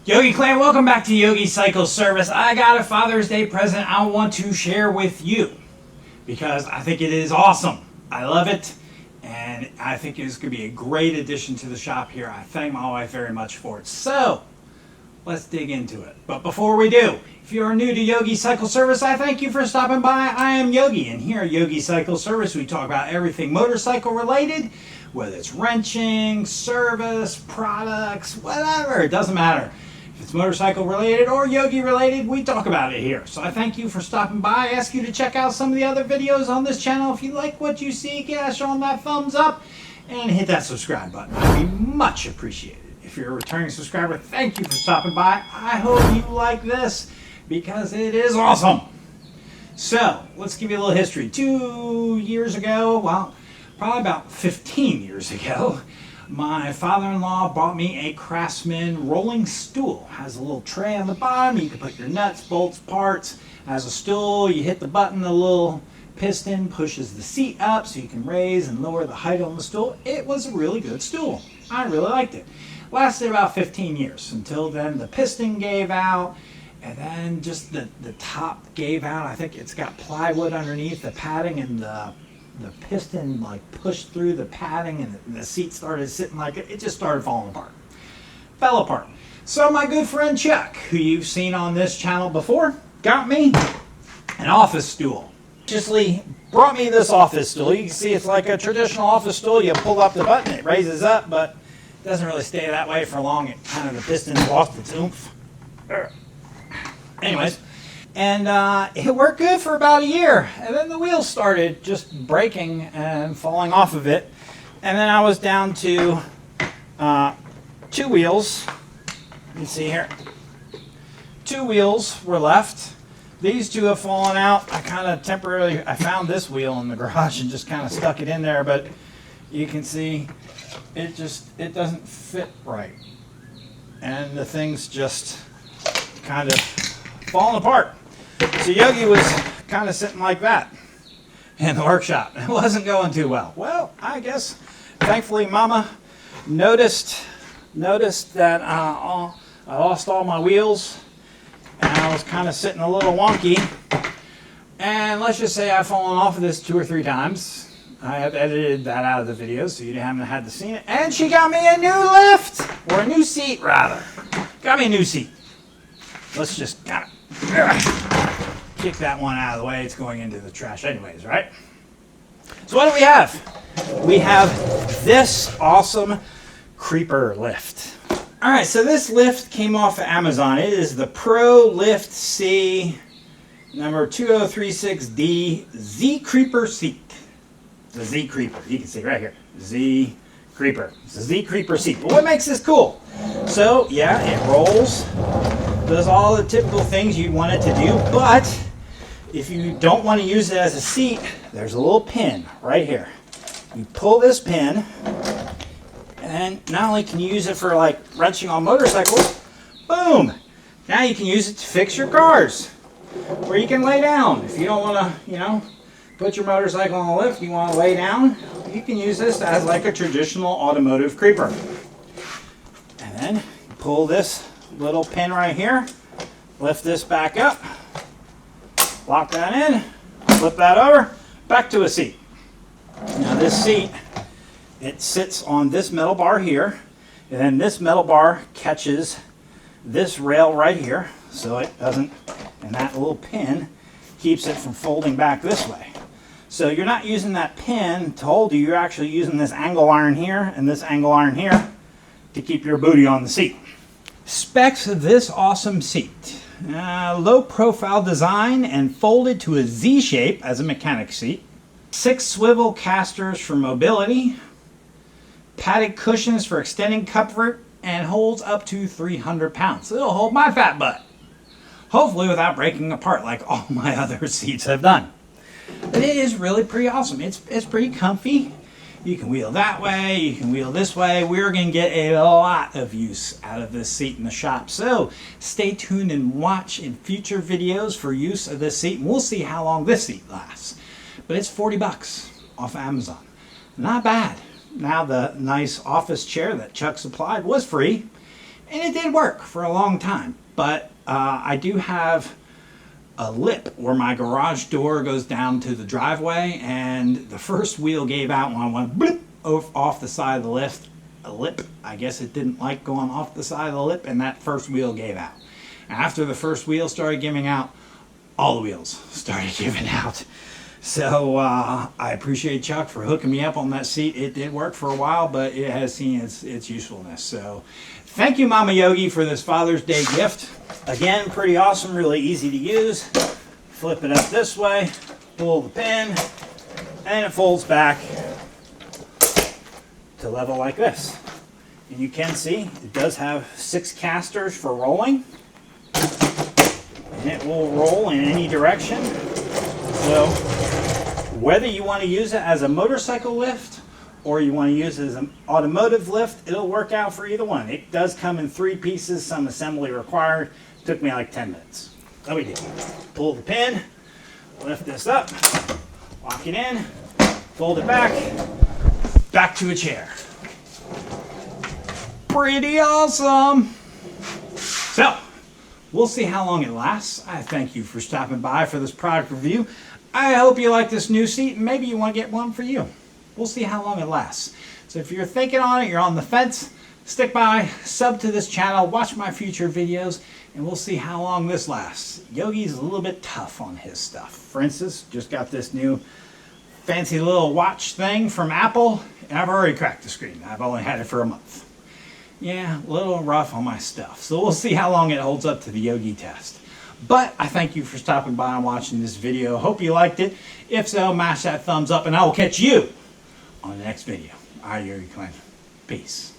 Yogi Clan, welcome back to Yogi Cycle Service. I got a Father's Day present I want to share with you because I think it is awesome. I love it, and I think it's going to be a great addition to the shop here. I thank my wife very much for it. So, let's dig into it. But before we do, if you are new to Yogi Cycle Service, I thank you for stopping by. I am Yogi, and here at Yogi Cycle Service, we talk about everything motorcycle related, whether it's wrenching, service, products, whatever, it doesn't matter. If it's motorcycle related or Yogi related, we talk about it here. So I thank you for stopping by. I ask you to check out some of the other videos on this channel. If you like what you see, gash on that thumbs up and hit that subscribe button. I'd be much appreciated. If you're a returning subscriber, thank you for stopping by. I hope you like this because it is awesome. So let's give you a little history. 2 years ago, well, probably about 15 years ago, my father-in-law bought me a Craftsman rolling stool. Has a little tray on the bottom. You can put your nuts, bolts, parts. Has a stool. You hit the button, the little piston pushes the seat up so you can raise and lower the height on the stool. It was a really good stool. I really liked it. Lasted about 15 years. Until then, the piston gave out, and then just the top gave out. I think it's got plywood underneath the padding, and the piston like pushed through the padding, and the seat started sitting like it just started falling apart. Fell apart. So my good friend Chuck, who you've seen on this channel before, got me an office stool. Graciously brought me this office stool. You can see it's like a traditional office stool. You pull up the button, it raises up, but it doesn't really stay that way for long. It kind of, the piston lost its oomph. Anyways. And it worked good for about a year, and then the wheels started just breaking and falling off of it, and then I was down to 2 wheels. You can see here, 2 wheels were left. These 2 have fallen out. I kind of temporarily, I found this wheel in the garage and just kind of stuck it in there, but you can see it doesn't fit right, and the thing's just kind of falling apart. So Yogi was kind of sitting like that in the workshop. It wasn't going too well. Well, I guess thankfully Mama noticed that I lost all my wheels and I was kind of sitting a little wonky. And let's just say I've fallen off of this 2 or 3 times. I have edited that out of the video so you haven't had to see it. And she got me a new lift, or a new seat rather. Got me a new seat. Let's just kind of kick that one out of the way. It's going into the trash anyways, right? So what do we have? We have this awesome creeper lift. All right, so this lift came off of Amazon. It is the Pro Lift C number 2036D Z Creeper seat. The Z Creeper, you can see right here, Z Creeper. It's a Z Creeper seat. But what makes this cool? So yeah, it rolls, does all the typical things you'd want it to do, but if you don't want to use it as a seat, there's a little pin right here. You pull this pin, and not only can you use it for like wrenching on motorcycles, boom! Now you can use it to fix your cars, where you can lay down. If you don't want to, put your motorcycle on a lift, you want to lay down, you can use this as like a traditional automotive creeper. And then you pull this little pin right here, lift this back up, lock that in, flip that over, back to a seat. Now this seat, it sits on this metal bar here, and then this metal bar catches this rail right here, so it doesn't, and that little pin keeps it from folding back this way. So you're not using that pin to hold you, you're actually using this angle iron here and this angle iron here to keep your booty on the seat. Specs of this awesome seat. Low profile design and folded to a Z shape as a mechanic seat. 6 swivel casters for mobility. Padded cushions for extending comfort, and holds up to 300 pounds. So it'll hold my fat butt. Hopefully without breaking apart like all my other seats have done. But it is really pretty awesome. It's pretty comfy. You can wheel that way, you can wheel this way. We're going to get a lot of use out of this seat in the shop. So stay tuned and watch in future videos for use of this seat. And we'll see how long this seat lasts. But it's 40 bucks off Amazon. Not bad. Now the nice office chair that Chuck supplied was free. And it did work for a long time, but I do have a lip where my garage door goes down to the driveway, and the first wheel gave out when I went bloop off the side of the lift. A lip, I guess it didn't like going off the side of the lip, and that first wheel gave out. After the first wheel started giving out, all the wheels started giving out. So I appreciate Chuck for hooking me up on that seat. It did work for a while, but it has seen its usefulness. So thank you, Mama Yogi, for this Father's Day gift. Again, pretty awesome, really easy to use. Flip it up this way, pull the pin, and it folds back to level like this. And you can see it does have 6 casters for rolling. And it will roll in any direction. So whether you want to use it as a motorcycle lift or you want to use it as an automotive lift, it'll work out for either one. It does come in 3 pieces, some assembly required. Took me like 10 minutes. So we did. Pull the pin, lift this up, lock it in, fold it back to a chair. Pretty awesome. So, we'll see how long it lasts. I thank you for stopping by for this product review. I hope you like this new seat, and maybe you want to get one for you. We'll see how long it lasts. So if you're thinking on it, you're on the fence, stick by, sub to this channel, watch my future videos, and we'll see how long this lasts. Yogi's a little bit tough on his stuff. For instance, just got this new fancy little watch thing from Apple, and I've already cracked the screen. I've only had it for a month. Yeah, a little rough on my stuff. So we'll see how long it holds up to the Yogi test. But I thank you for stopping by and watching this video. Hope you liked it. If so, mash that thumbs up, and I will catch you on the next video. All right, Yogi Clan. Peace.